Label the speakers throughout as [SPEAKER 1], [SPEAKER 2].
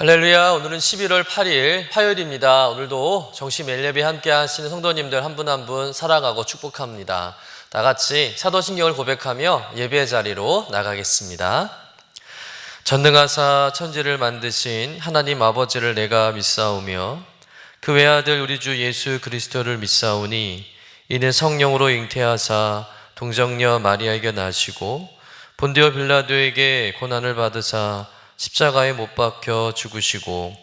[SPEAKER 1] 할렐루야. 오늘은 11월 8일 화요일입니다. 오늘도 정시 매일 예배 함께 하시는 성도님들 한 분 한 분 사랑하고 축복합니다. 다 같이 사도신경을 고백하며 예배 자리로 나가겠습니다. 전능하사 천지를 만드신 하나님 아버지를 내가 믿사오며 그 외아들 우리 주 예수 그리스도를 믿사오니 이는 성령으로 잉태하사 동정녀 마리아에게 나시고 본디오 빌라도에게 고난을 받으사 십자가에 못 박혀 죽으시고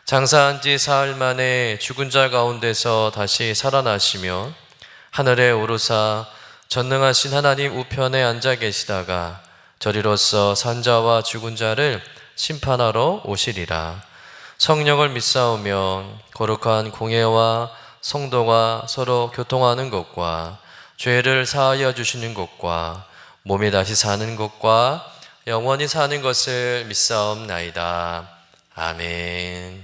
[SPEAKER 1] 장사한 지 사흘 만에 죽은 자 가운데서 다시 살아나시며 하늘에 오르사 전능하신 하나님 우편에 앉아 계시다가 저리로서 산자와 죽은 자를 심판하러 오시리라. 성령을 믿사오며 거룩한 공예와 성도가 서로 교통하는 것과 죄를 사하여 주시는 것과 몸이 다시 사는 것과 영원히 사는 것을 믿사옵나이다. 아멘.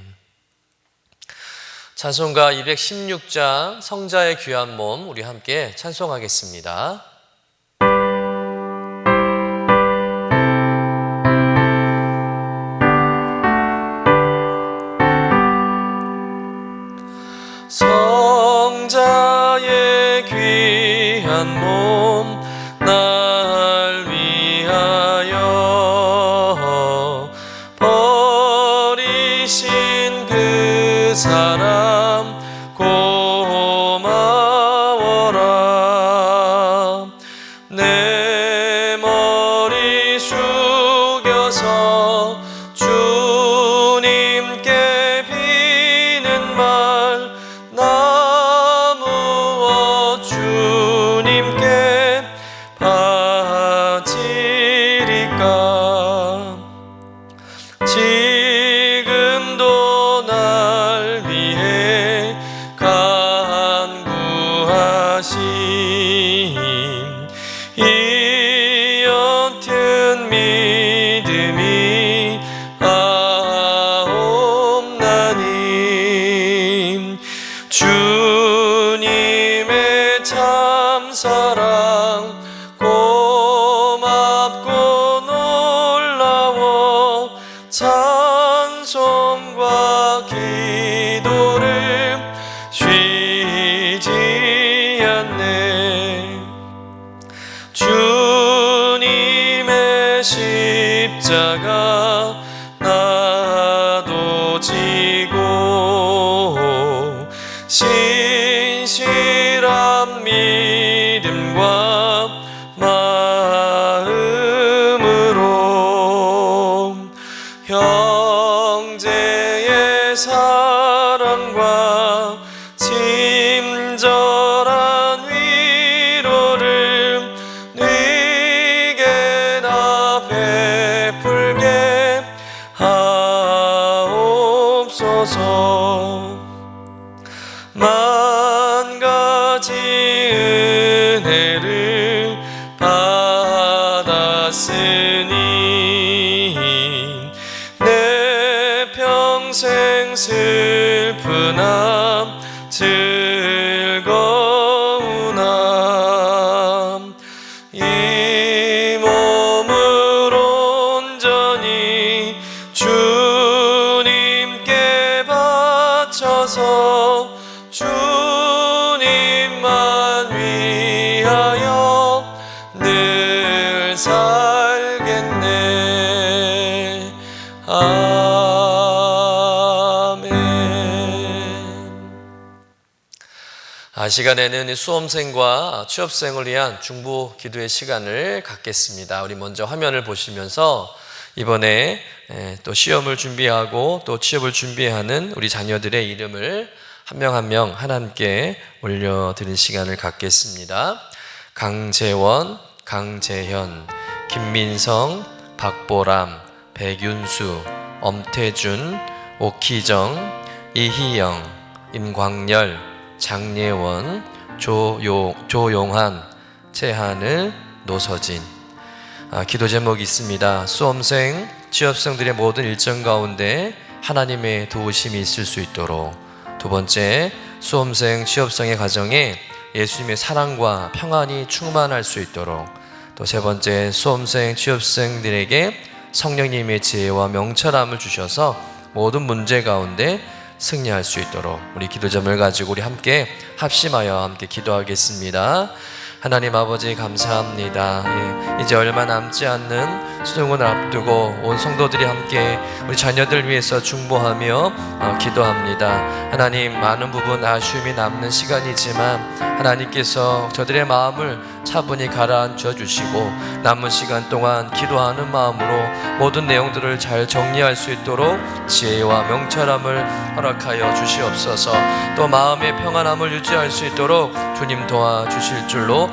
[SPEAKER 1] 찬송가 216장 성자의 귀한 몸 우리 함께 찬송하겠습니다. 성자의 귀한 몸 날 위하여 버리신 그 사람 고마워라. 내 머리 숙여서 주님께 비는 말 나무어 주님께 바치리까. 지금도 날 위해 간구하심 이 옅은 믿음이 아옵나니 주님의 참사랑 고맙고 놀라워 찬송과 기도를 쉬지 않네. 주님의 십자가 나도 지고 신실한 믿음과 마음으로 형제의 사랑과 친절한 위로를 네게나 베풀게 하옵소서. 만 가지 은혜를 받았으니 내 평생 슬프나 즐거우나 이 몸을 온전히 주님께 바쳐서 주님만 위하여 늘 살겠네. 시간에는 수험생과 취업생을 위한 중보 기도의 시간을 갖겠습니다. 우리 먼저 화면을 보시면서 이번에 또 시험을 준비하고 또 취업을 준비하는 우리 자녀들의 이름을 한 명 한 명 하나님께 올려드리는 시간을 갖겠습니다. 강재원, 강재현, 김민성, 박보람, 백윤수, 엄태준, 오키정, 이희영, 임광열, 장예원, 조용한, 최하늘, 노서진. 기도 제목이 있습니다. 수험생, 취업생들의 모든 일정 가운데 하나님의 도우심이 있을 수 있도록. 두 번째, 수험생, 취업생의 가정에 예수님의 사랑과 평안이 충만할 수 있도록. 또 세 번째, 수험생, 취업생들에게 성령님의 지혜와 명철함을 주셔서 모든 문제 가운데 승리할 수 있도록 우리 기도점을 가지고 우리 함께 합심하여 함께 기도하겠습니다. 하나님 아버지 감사합니다. 이제 얼마 남지 않는 수능을 앞두고 온 성도들이 함께 우리 자녀들 위해서 중보하며 기도합니다. 하나님, 많은 부분 아쉬움이 남는 시간이지만 하나님께서 저들의 마음을 차분히 가라앉혀 주시고 남은 시간 동안 기도하는 마음으로 모든 내용들을 잘 정리할 수 있도록 지혜와 명철함을 허락하여 주시옵소서. 또 마음의 평안함을 유지할 수 있도록 주님 도와주실 줄로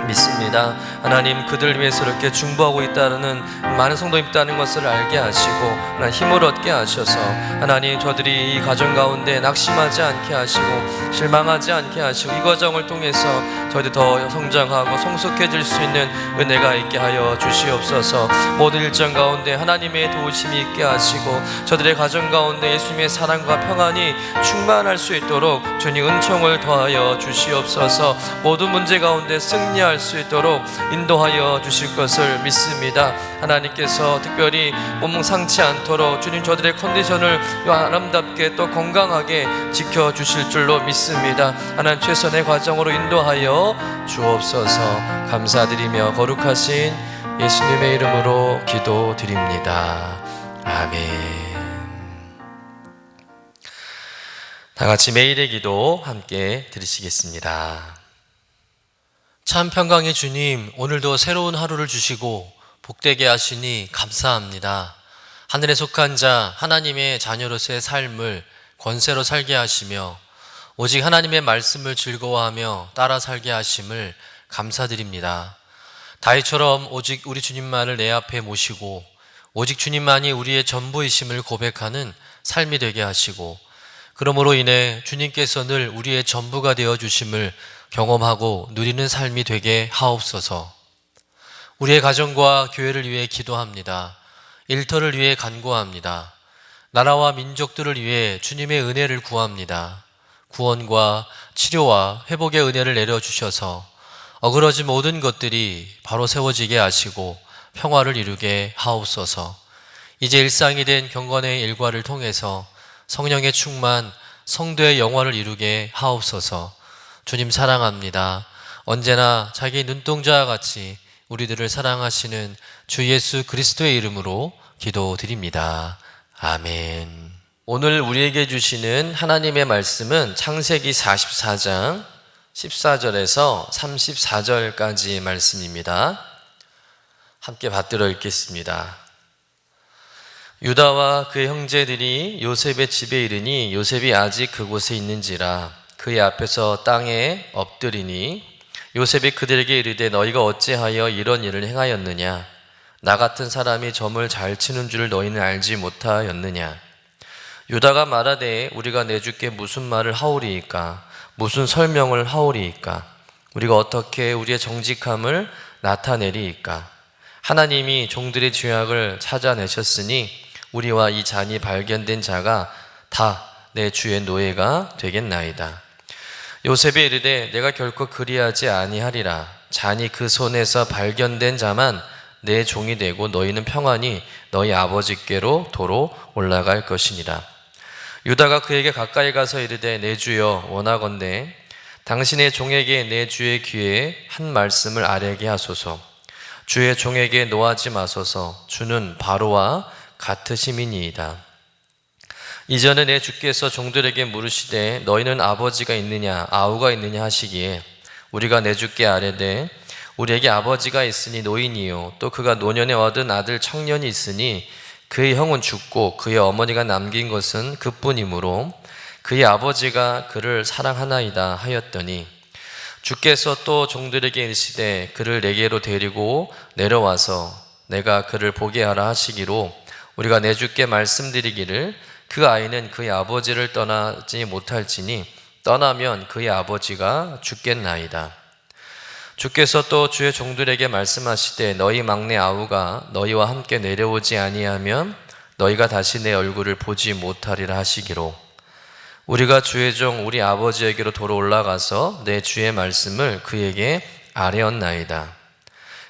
[SPEAKER 1] 믿습니다. 하나님, 그들을 위해서 이렇게 중보하고 있다는 많은 성도님 있다는 것을 알게 하시고 하나님 힘을 얻게 하셔서 하나님 저들이 이 과정 가운데 낙심하지 않게 하시고 실망하지 않게 하시고 이 과정을 통해서 저희들 더 성장하고 성숙해질 수 있는 은혜가 있게 하여 주시옵소서. 모든 일정 가운데 하나님의 도우심이 있게 하시고 저들의 가정 가운데 예수님의 사랑과 평안이 충만할 수 있도록 주님 은총을 더하여 주시옵소서. 모든 문제 가운데 승리할 수 있도록 인도하여 주실 것을 믿습니다. 하나님께서 특별히 몸 상치 않도록 주님 저들의 컨디션을 아름답게 또 건강하게 지켜주실 줄로 믿습니다. 하나님 최선의 과정으로 인도하여 주옵소서. 감사드리며 거룩하신 예수님의 이름으로 기도드립니다. 아멘. 다 같이 매일의 기도 함께 드리시겠습니다. 참 평강의 주님, 오늘도 새로운 하루를 주시고 복되게 하시니 감사합니다. 하늘에 속한 자 하나님의 자녀로서의 삶을 권세로 살게 하시며 오직 하나님의 말씀을 즐거워하며 따라 살게 하심을 감사드립니다. 다윗처럼 오직 우리 주님만을 내 앞에 모시고 오직 주님만이 우리의 전부이심을 고백하는 삶이 되게 하시고 그러므로 인해 주님께서 늘 우리의 전부가 되어 주심을 경험하고 누리는 삶이 되게 하옵소서. 우리의 가정과 교회를 위해 기도합니다. 일터를 위해 간구합니다. 나라와 민족들을 위해 주님의 은혜를 구합니다. 구원과 치료와 회복의 은혜를 내려주셔서 어그러진 모든 것들이 바로 세워지게 하시고 평화를 이루게 하옵소서. 이제 일상이 된 경건의 일과를 통해서 성령의 충만, 성도의 영화를 이루게 하옵소서. 주님 사랑합니다. 언제나 자기 눈동자와 같이 우리들을 사랑하시는 주 예수 그리스도의 이름으로 기도드립니다. 아멘. 오늘 우리에게 주시는 하나님의 말씀은 창세기 44장 14절에서 34절까지의 말씀입니다. 함께 받들어 읽겠습니다. 유다와 그의 형제들이 요셉의 집에 이르니 요셉이 아직 그곳에 있는지라 그의 앞에서 땅에 엎드리니 요셉이 그들에게 이르되 너희가 어찌하여 이런 일을 행하였느냐? 나 같은 사람이 점을 잘 치는 줄을 너희는 알지 못하였느냐? 유다가 말하되 우리가 내주께 무슨 말을 하오리이까? 무슨 설명을 하오리이까? 우리가 어떻게 우리의 정직함을 나타내리이까? 하나님이 종들의 죄악을 찾아내셨으니 우리와 이 잔이 발견된 자가 다 내 주의 노예가 되겠나이다. 요셉이 이르되 내가 결코 그리하지 아니하리라. 잔이 그 손에서 발견된 자만 내 종이 되고 너희는 평안히 너희 아버지께로 도로 올라갈 것이니라. 유다가 그에게 가까이 가서 이르되 내 주여 원하건대 당신의 종에게 내 주의 귀에 한 말씀을 아뢰게 하소서. 주의 종에게 노하지 마소서. 주는 바로와 같으심이니이다. 이전에 내 주께서 종들에게 물으시되 너희는 아버지가 있느냐 아우가 있느냐 하시기에 우리가 내 주께 아뢰되 우리에게 아버지가 있으니 노인이요 또 그가 노년에 얻은 아들 청년이 있으니 그의 형은 죽고 그의 어머니가 남긴 것은 그뿐이므로 그의 아버지가 그를 사랑하나이다 하였더니 주께서 또 종들에게 이르시되 그를 내게로 데리고 내려와서 내가 그를 보게 하라 하시기로 우리가 내 주께 말씀드리기를 그 아이는 그의 아버지를 떠나지 못할지니 떠나면 그의 아버지가 죽겠나이다. 주께서 또 주의 종들에게 말씀하시되 너희 막내 아우가 너희와 함께 내려오지 아니하면 너희가 다시 내 얼굴을 보지 못하리라 하시기로 우리가 주의 종 우리 아버지에게로 도로 올라가서 내 주의 말씀을 그에게 아뢰었나이다.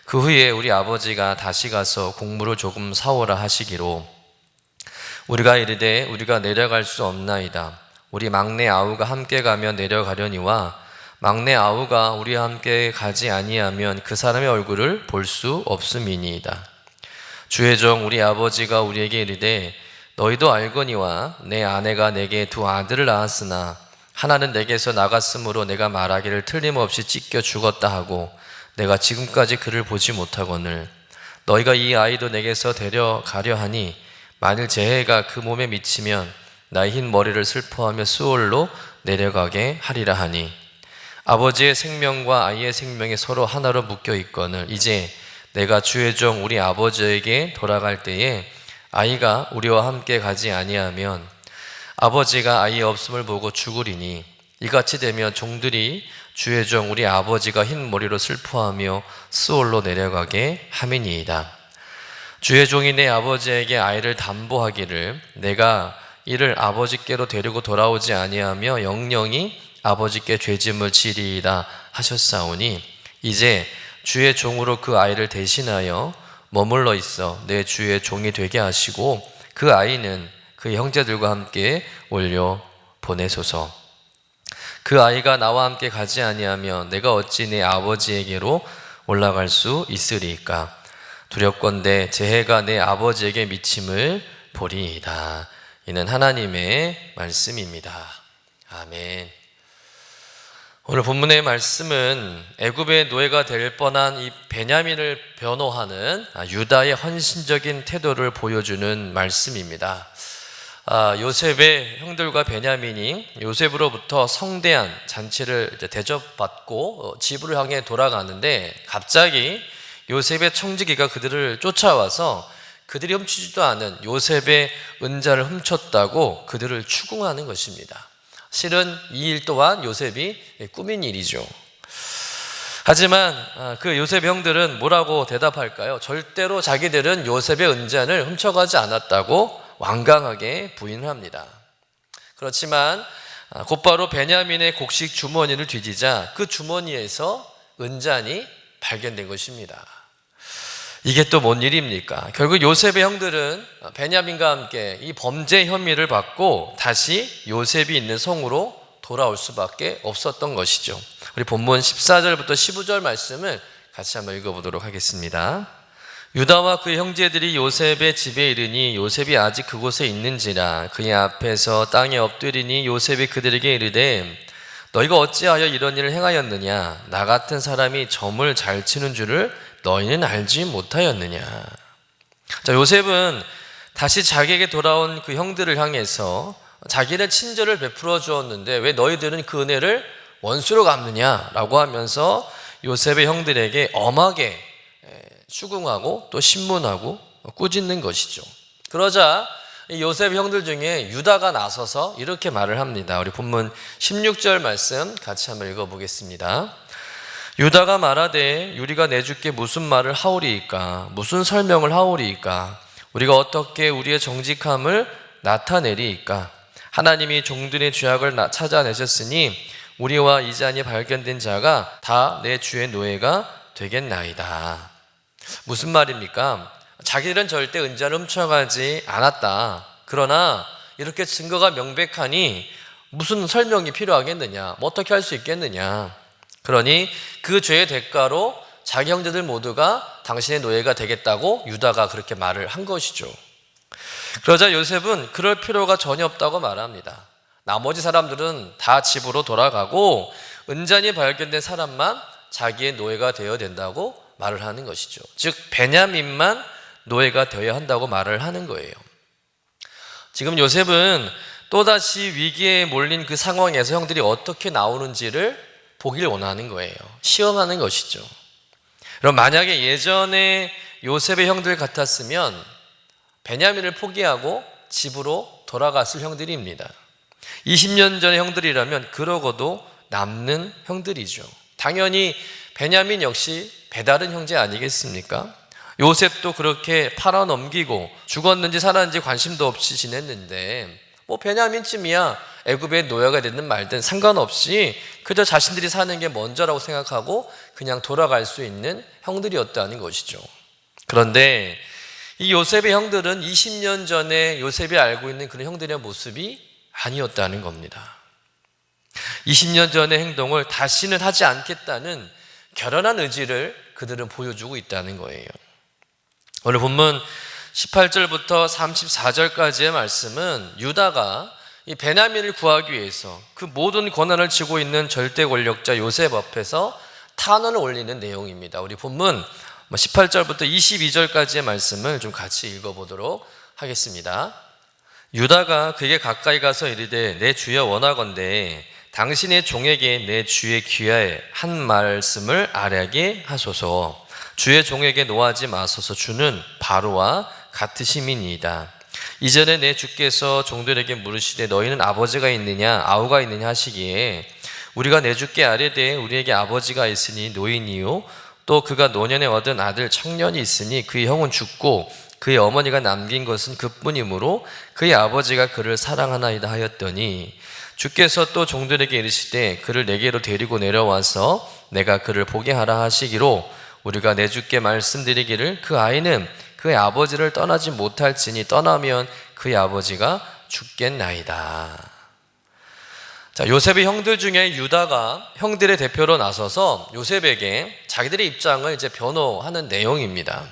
[SPEAKER 1] 그 후에 우리 아버지가 다시 가서 곡물을 조금 사오라 하시기로 우리가 이르되 우리가 내려갈 수 없나이다. 우리 막내 아우가 함께 가면 내려가려니와 막내 아우가 우리와 함께 가지 아니하면 그 사람의 얼굴을 볼 수 없음이니이다. 주의 종 우리 아버지가 우리에게 이르되 너희도 알거니와 내 아내가 내게 두 아들을 낳았으나 하나는 내게서 나갔으므로 내가 말하기를 틀림없이 찢겨 죽었다 하고 내가 지금까지 그를 보지 못하거늘 너희가 이 아이도 내게서 데려가려 하니 만일 재해가 그 몸에 미치면 나의 흰 머리를 슬퍼하며 수올로 내려가게 하리라 하니 아버지의 생명과 아이의 생명이 서로 하나로 묶여 있거늘 이제 내가 주의 종 우리 아버지에게 돌아갈 때에 아이가 우리와 함께 가지 아니하면 아버지가 아이 없음을 보고 죽으리니 이같이 되면 종들이 주의 종 우리 아버지가 흰 머리로 슬퍼하며 스올로 내려가게 함이니이다. 주의 종이 내 아버지에게 아이를 담보하기를 내가 이를 아버지께로 데리고 돌아오지 아니하며 영영이 아버지께 죄짐을 지리이다 하셨사오니 이제 주의 종으로 그 아이를 대신하여 머물러 있어 내 주의 종이 되게 하시고 그 아이는 그 형제들과 함께 올려 보내소서. 그 아이가 나와 함께 가지 아니하면 내가 어찌 내 아버지에게로 올라갈 수 있으리까? 두렵건대 재해가 내 아버지에게 미침을 보리이다. 이는 하나님의 말씀입니다. 아멘. 오늘 본문의 말씀은 애굽의 노예가 될 뻔한 이 베냐민을 변호하는 유다의 헌신적인 태도를 보여주는 말씀입니다. 요셉의 형들과 베냐민이 요셉으로부터 성대한 잔치를 대접받고 집을 향해 돌아가는데 갑자기 요셉의 청지기가 그들을 쫓아와서 그들이 훔치지도 않은 요셉의 은자를 훔쳤다고 그들을 추궁하는 것입니다. 실은 이 일 또한 요셉이 꾸민 일이죠. 하지만 그 요셉의 형들은 뭐라고 대답할까요? 절대로 자기들은 요셉의 은잔을 훔쳐가지 않았다고 완강하게 부인합니다. 그렇지만 곧바로 베냐민의 곡식 주머니를 뒤지자 그 주머니에서 은잔이 발견된 것입니다. 이게 또 뭔 일입니까? 결국 요셉의 형들은 베냐민과 함께 이 범죄 혐의를 받고 다시 요셉이 있는 성으로 돌아올 수밖에 없었던 것이죠. 우리 본문 14절부터 15절 말씀을 같이 한번 읽어보도록 하겠습니다. 유다와 그의 형제들이 요셉의 집에 이르니 요셉이 아직 그곳에 있는지라 그의 앞에서 땅에 엎드리니 요셉이 그들에게 이르되 너희가 어찌하여 이런 일을 행하였느냐? 나 같은 사람이 점을 잘 치는 줄을 너희는 알지 못하였느냐? 자, 요셉은 다시 자기에게 돌아온 그 형들을 향해서 자기는 친절을 베풀어 주었는데 왜 너희들은 그 은혜를 원수로 갚느냐라고 하면서 요셉의 형들에게 엄하게 추궁하고 또 신문하고 꾸짖는 것이죠. 그러자 요셉의 형들 중에 유다가 나서서 이렇게 말을 합니다. 우리 본문 16절 말씀 같이 한번 읽어보겠습니다. 유다가 말하되 우리가 내주께 무슨 말을 하오리이까? 무슨 설명을 하오리이까? 우리가 어떻게 우리의 정직함을 나타내리이까? 하나님이 종들의 죄악을 찾아내셨으니 우리와 이 잔이 발견된 자가 다 내 주의 노예가 되겠나이다. 무슨 말입니까? 자기들은 절대 은자를 훔쳐가지 않았다. 그러나 이렇게 증거가 명백하니 무슨 설명이 필요하겠느냐? 뭐 어떻게 할 수 있겠느냐? 그러니 그 죄의 대가로 자기 형제들 모두가 당신의 노예가 되겠다고 유다가 그렇게 말을 한 것이죠. 그러자 요셉은 그럴 필요가 전혀 없다고 말합니다. 나머지 사람들은 다 집으로 돌아가고 은잔이 발견된 사람만 자기의 노예가 되어야 된다고 말을 하는 것이죠. 즉 베냐민만 노예가 되어야 한다고 말을 하는 거예요. 지금 요셉은 또다시 위기에 몰린 그 상황에서 형들이 어떻게 나오는지를 보길 원하는 거예요. 시험하는 것이죠. 그럼 만약에 예전에 요셉의 형들 같았으면 베냐민을 포기하고 집으로 돌아갔을 형들입니다. 20년 전의 형들이라면 그러고도 남는 형들이죠. 당연히 베냐민 역시 배다른 형제 아니겠습니까? 요셉도 그렇게 팔아넘기고 죽었는지 살았는지 관심도 없이 지냈는데 뭐 베냐민쯤이야 애굽의 노예가 되든 말든 상관없이 그저 자신들이 사는 게 먼저라고 생각하고 그냥 돌아갈 수 있는 형들이었다는 것이죠. 그런데 이 요셉의 형들은 20년 전에 요셉이 알고 있는 그런 형들의 모습이 아니었다는 겁니다. 20년 전의 행동을 다시는 하지 않겠다는 결연한 의지를 그들은 보여주고 있다는 거예요. 오늘 본문 18절부터 34절까지의 말씀은 유다가 이 베냐민을 구하기 위해서 그 모든 권한을 쥐고 있는 절대 권력자 요셉 앞에서 탄원을 올리는 내용입니다. 우리 본문 18절부터 22절까지의 말씀을 좀 같이 읽어보도록 하겠습니다. 유다가 그에게 가까이 가서 이르되 내 주여 원하건대 당신의 종에게 내 주의 귀하에 한 말씀을 아뢰게 하소서. 주의 종에게 노하지 마소서. 주는 바로와 같으심이니이다. 이전에 내 주께서 종들에게 물으시되 너희는 아버지가 있느냐 아우가 있느냐 하시기에 우리가 내 주께 아뢰되 우리에게 아버지가 있으니 노인이요 또 그가 노년에 얻은 아들 청년이 있으니 그의 형은 죽고 그의 어머니가 남긴 것은 그뿐이므로 그의 아버지가 그를 사랑하나이다 하였더니 주께서 또 종들에게 이르시되 그를 내게로 데리고 내려와서 내가 그를 보게 하라 하시기로 우리가 내 주께 말씀드리기를 그 아이는 그의 아버지를 떠나지 못할지니 떠나면 그의 아버지가 죽겠나이다. 자, 요셉의 형들 중에 유다가 형들의 대표로 나서서 요셉에게 자기들의 입장을 이제 변호하는 내용입니다.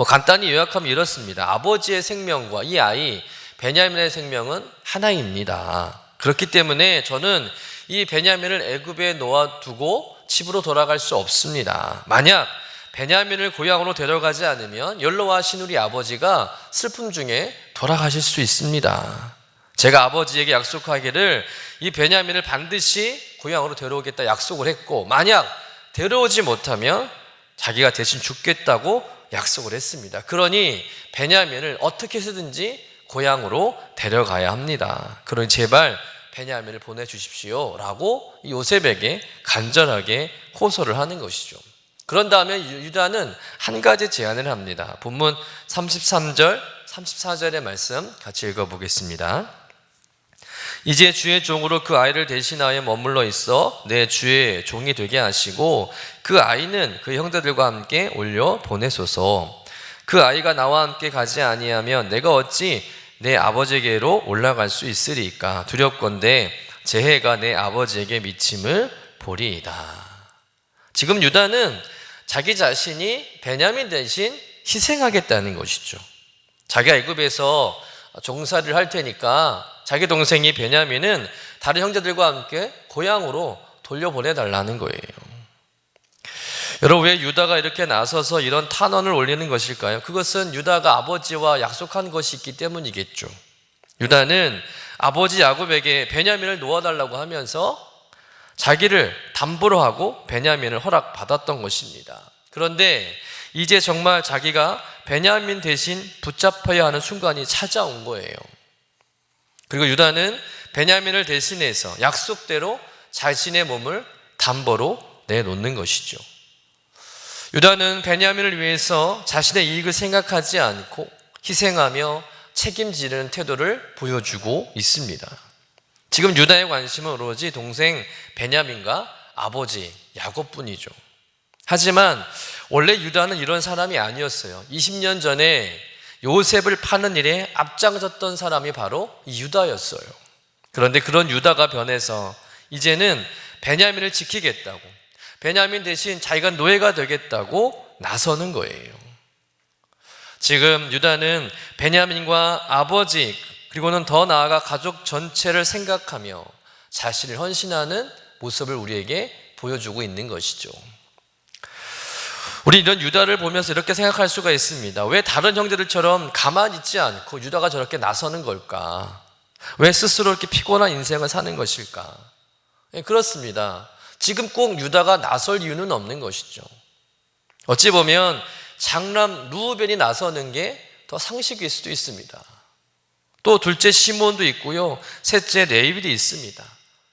[SPEAKER 1] 간단히 요약하면 이렇습니다. 아버지의 생명과 이 아이 베냐민의 생명은 하나입니다. 그렇기 때문에 저는 이 베냐민을 애굽에 놓아두고 집으로 돌아갈 수 없습니다. 만약 베냐민을 고향으로 데려가지 않으면 연로하신 우리 아버지가 슬픔 중에 돌아가실 수 있습니다. 제가 아버지에게 약속하기를 이 베냐민을 반드시 고향으로 데려오겠다 약속을 했고 만약 데려오지 못하면 자기가 대신 죽겠다고 약속을 했습니다. 그러니 베냐민을 어떻게 해서든지 고향으로 데려가야 합니다. 그러니 제발 베냐민을 보내주십시오 라고 요셉에게 간절하게 호소를 하는 것이죠. 그런 다음에 유다는 한 가지 제안을 합니다. 본문 33절, 34절의 말씀 같이 읽어보겠습니다. 이제 주의 종으로 그 아이를 대신하여 머물러 있어 내 주의 종이 되게 하시고 그 아이는 그 형제들과 함께 올려 보내소서. 그 아이가 나와 함께 가지 아니하면 내가 어찌 내 아버지에게로 올라갈 수 있으리까? 두렵건대 제 해가 내 아버지에게 미침을 보리이다. 지금 유다는 자기 자신이 베냐민 대신 희생하겠다는 것이죠. 자기가 애굽에서 종살이를 할 테니까 자기 동생이 베냐민은 다른 형제들과 함께 고향으로 돌려보내달라는 거예요. 여러분, 왜 유다가 이렇게 나서서 이런 탄원을 올리는 것일까요? 그것은 유다가 아버지와 약속한 것이 있기 때문이겠죠. 유다는 아버지 야곱에게 베냐민을 놓아달라고 하면서 자기를 담보로 하고 베냐민을 허락받았던 것입니다. 그런데 이제 정말 자기가 베냐민 대신 붙잡혀야 하는 순간이 찾아온 거예요. 그리고 유다는 베냐민을 대신해서 약속대로 자신의 몸을 담보로 내놓는 것이죠. 유다는 베냐민을 위해서 자신의 이익을 생각하지 않고 희생하며 책임지는 태도를 보여주고 있습니다. 지금 유다의 관심은 오로지 동생 베냐민과 아버지 야곱뿐이죠. 하지만 원래 유다는 이런 사람이 아니었어요. 20년 전에 요셉을 파는 일에 앞장섰던 사람이 바로 이 유다였어요. 그런데 그런 유다가 변해서 이제는 베냐민을 지키겠다고, 베냐민 대신 자기가 노예가 되겠다고 나서는 거예요. 지금 유다는 베냐민과 아버지 그리고는 더 나아가 가족 전체를 생각하며 자신을 헌신하는 모습을 우리에게 보여주고 있는 것이죠. 우리 이런 유다를 보면서 이렇게 생각할 수가 있습니다. 왜 다른 형제들처럼 가만히 있지 않고 유다가 저렇게 나서는 걸까? 왜 스스로 이렇게 피곤한 인생을 사는 것일까? 그렇습니다. 지금 꼭 유다가 나설 이유는 없는 것이죠. 어찌 보면 장남 루벤이 나서는 게 더 상식일 수도 있습니다. 또 둘째 시몬도 있고요. 셋째 레위도 있습니다.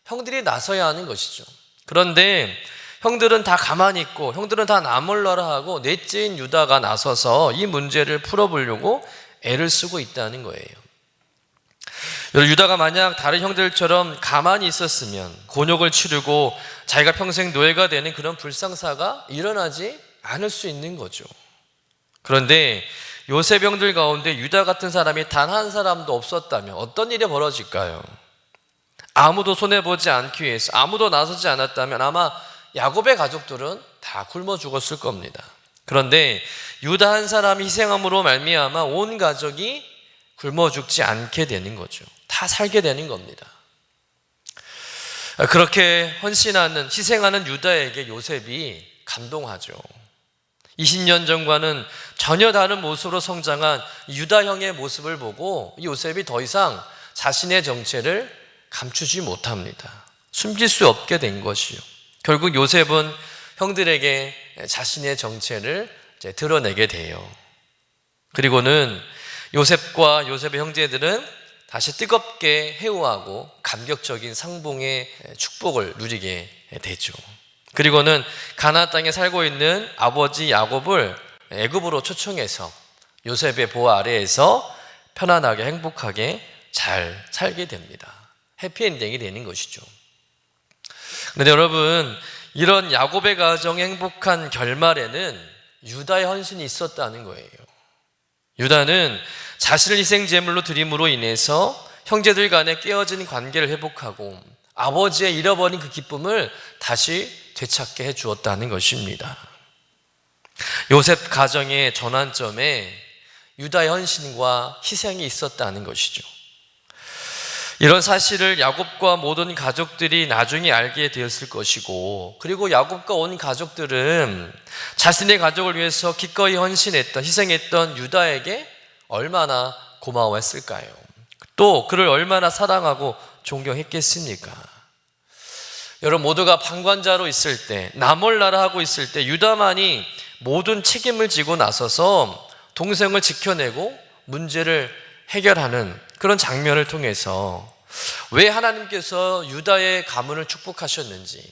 [SPEAKER 1] 형들이 나서야 하는 것이죠. 그런데 형들은 다 가만히 있고 형들은 다 나몰라라 하고 넷째인 유다가 나서서 이 문제를 풀어보려고 애를 쓰고 있다는 거예요. 유다가 만약 다른 형들처럼 가만히 있었으면 곤욕을 치르고 자기가 평생 노예가 되는 그런 불상사가 일어나지 않을 수 있는 거죠. 그런데 요셉 형들 가운데 유다 같은 사람이 단 한 사람도 없었다면 어떤 일이 벌어질까요? 아무도 손해보지 않기 위해서 아무도 나서지 않았다면 아마 야곱의 가족들은 다 굶어 죽었을 겁니다. 그런데 유다 한 사람이 희생함으로 말미암아 온 가족이 굶어 죽지 않게 되는 거죠. 다 살게 되는 겁니다. 그렇게 헌신하는, 희생하는 유다에게 요셉이 감동하죠. 20년 전과는 전혀 다른 모습으로 성장한 유다 형의 모습을 보고 요셉이 더 이상 자신의 정체를 감추지 못합니다. 숨길 수 없게 된 것이요. 결국 요셉은 형들에게 자신의 정체를 이제 드러내게 돼요. 그리고는 요셉과 요셉의 형제들은 다시 뜨겁게 회오하고 감격적인 상봉의 축복을 누리게 되죠. 그리고는 가나안 땅에 살고 있는 아버지 야곱을 애굽으로 초청해서 요셉의 보호 아래에서 편안하게 행복하게 잘 살게 됩니다. 해피엔딩이 되는 것이죠. 그런데 여러분, 이런 야곱의 가정의 행복한 결말에는 유다의 헌신이 있었다는 거예요. 유다는 자신을 희생제물로 드림으로 인해서 형제들 간에 깨어진 관계를 회복하고 아버지의 잃어버린 그 기쁨을 다시 되찾게 해주었다는 것입니다. 요셉 가정의 전환점에 유다의 헌신과 희생이 있었다는 것이죠. 이런 사실을 야곱과 모든 가족들이 나중에 알게 되었을 것이고, 그리고 야곱과 온 가족들은 자신의 가족을 위해서 기꺼이 헌신했던, 희생했던 유다에게 얼마나 고마워했을까요? 또 그를 얼마나 사랑하고 존경했겠습니까? 여러분, 모두가 방관자로 있을 때, 나몰라라 하고 있을 때 유다만이 모든 책임을 지고 나서서 동생을 지켜내고 문제를 해결하는 그런 장면을 통해서 왜 하나님께서 유다의 가문을 축복하셨는지,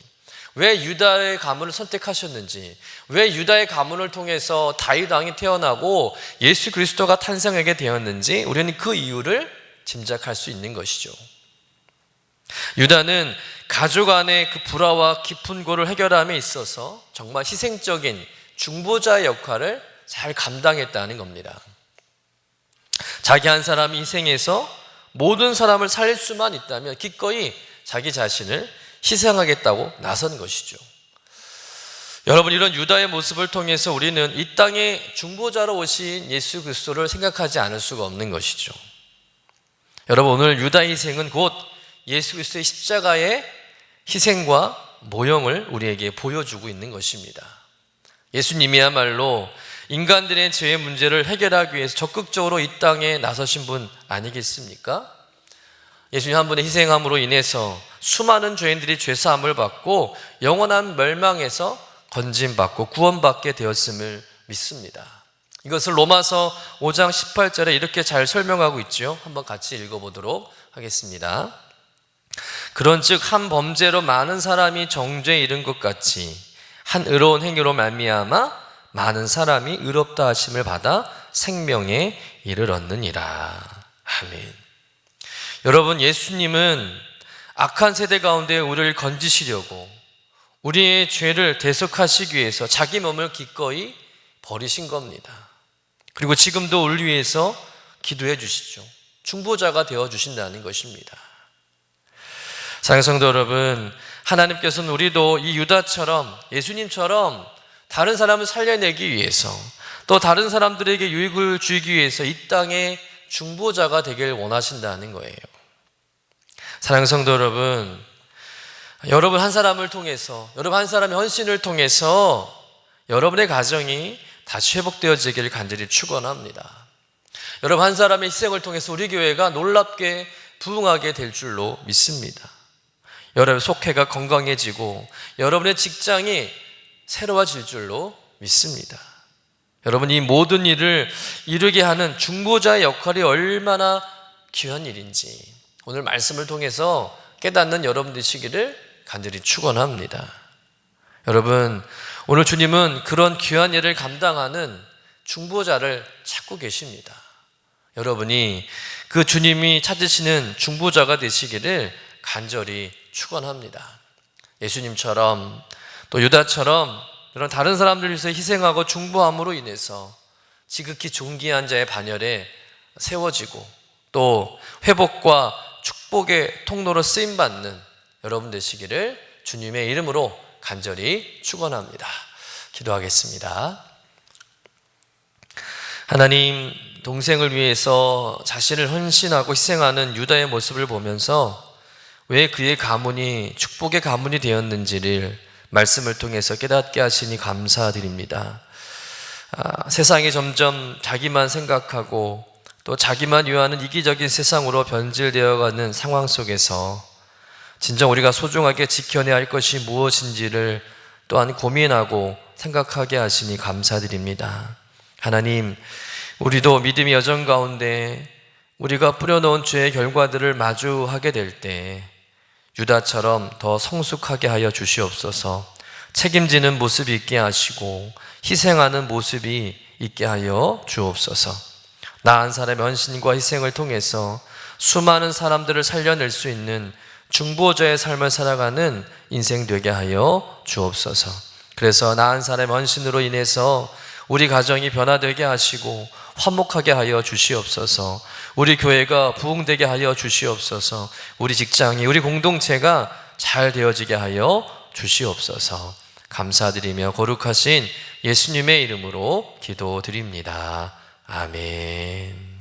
[SPEAKER 1] 왜 유다의 가문을 선택하셨는지, 왜 유다의 가문을 통해서 다윗 왕이 태어나고 예수 그리스도가 탄생하게 되었는지 우리는 그 이유를 짐작할 수 있는 것이죠. 유다는 가족 안의 그 불화와 깊은 고를 해결함에 있어서 정말 희생적인 중보자의 역할을 잘 감당했다는 겁니다. 자기 한 사람이 희생해서 모든 사람을 살릴 수만 있다면 기꺼이 자기 자신을 희생하겠다고 나선 것이죠. 여러분, 이런 유다의 모습을 통해서 우리는 이 땅에 중보자로 오신 예수 그리스도를 생각하지 않을 수가 없는 것이죠. 여러분, 오늘 유다의 희생은 곧 예수 그리스도의 십자가의 희생과 모형을 우리에게 보여주고 있는 것입니다. 예수님이야말로 인간들의 죄의 문제를 해결하기 위해서 적극적으로 이 땅에 나서신 분 아니겠습니까? 예수님 한 분의 희생함으로 인해서 수많은 죄인들이 죄사함을 받고 영원한 멸망에서 건짐받고 구원받게 되었음을 믿습니다. 이것을 로마서 5장 18절에 이렇게 잘 설명하고 있죠. 한번 같이 읽어보도록 하겠습니다. 그런즉 한 범죄로 많은 사람이 정죄에 이른 것 같이 한 의로운 행위로 말미암아 많은 사람이 의롭다 하심을 받아 생명에 이르렀느니라. 아멘. 여러분, 예수님은 악한 세대 가운데 우리를 건지시려고 우리의 죄를 대속하시기 위해서 자기 몸을 기꺼이 버리신 겁니다. 그리고 지금도 우리를 위해서 기도해 주시죠. 중보자가 되어 주신다는 것입니다. 사랑하는 성도 여러분, 하나님께서는 우리도 이 유다처럼, 예수님처럼 다른 사람을 살려내기 위해서, 또 다른 사람들에게 유익을 주기 위해서 이 땅에 중보자가 되길 원하신다는 거예요. 사랑하는 성도 여러분, 여러분 한 사람을 통해서, 여러분 한 사람의 헌신을 통해서 여러분의 가정이 다시 회복되어지기를 간절히 축원합니다. 여러분 한 사람의 희생을 통해서 우리 교회가 놀랍게 부흥하게 될 줄로 믿습니다. 여러분의 속회가 건강해지고 여러분의 직장이 새로워질 줄로 믿습니다. 여러분, 이 모든 일을 이루게 하는 중보자의 역할이 얼마나 귀한 일인지 오늘 말씀을 통해서 깨닫는 여러분 되시기를 간절히 축원합니다. 여러분, 오늘 주님은 그런 귀한 일을 감당하는 중보자를 찾고 계십니다. 여러분이 그 주님이 찾으시는 중보자가 되시기를 간절히 축원합니다. 예수님처럼 또 유다처럼 이런 다른 사람들 위해서 희생하고 중보함으로 인해서 지극히 존귀한 자의 반열에 세워지고 또 회복과 축복의 통로로 쓰임받는 여러분 되시기를 주님의 이름으로 간절히 축원합니다. 기도하겠습니다. 하나님, 동생을 위해서 자신을 헌신하고 희생하는 유다의 모습을 보면서 왜 그의 가문이 축복의 가문이 되었는지를 말씀을 통해서 깨닫게 하시니 감사드립니다. 세상이 점점 자기만 생각하고 또 자기만 위하는 이기적인 세상으로 변질되어가는 상황 속에서 진정 우리가 소중하게 지켜내야 할 것이 무엇인지를 또한 고민하고 생각하게 하시니 감사드립니다. 하나님, 우리도 믿음의 여정 가운데 우리가 뿌려놓은 죄의 결과들을 마주하게 될 때 유다처럼 더 성숙하게 하여 주시옵소서. 책임지는 모습이 있게 하시고 희생하는 모습이 있게 하여 주옵소서. 나 한 사람의 헌신과 희생을 통해서 수많은 사람들을 살려낼 수 있는 중보자의 삶을 살아가는 인생 되게 하여 주옵소서. 그래서 나 한 사람의 헌신으로 인해서 우리 가정이 변화되게 하시고 화목하게 하여 주시옵소서. 우리 교회가 부흥되게 하여 주시옵소서. 우리 직장이, 우리 공동체가 잘 되어지게 하여 주시옵소서. 감사드리며 거룩하신 예수님의 이름으로 기도드립니다. 아멘.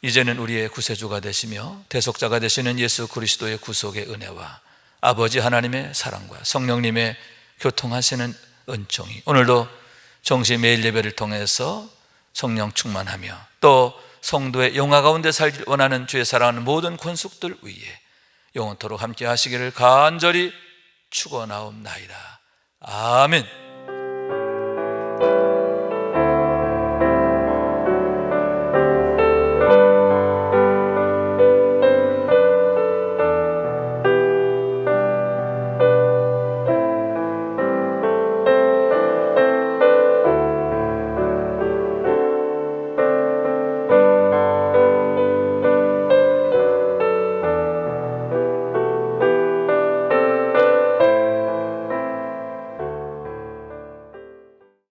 [SPEAKER 2] 이제는 우리의 구세주가 되시며 대속자가 되시는 예수 그리스도의 구속의 은혜와 아버지 하나님의 사랑과 성령님의 교통하시는 은총이 오늘도 정시 매일 예배를 통해서 성령 충만하며 또 성도의 영화 가운데 살길 원하는 주의 사랑하는 모든 권속들 위에 영원토록 함께 하시기를 간절히 축원하옵나이다. 아멘.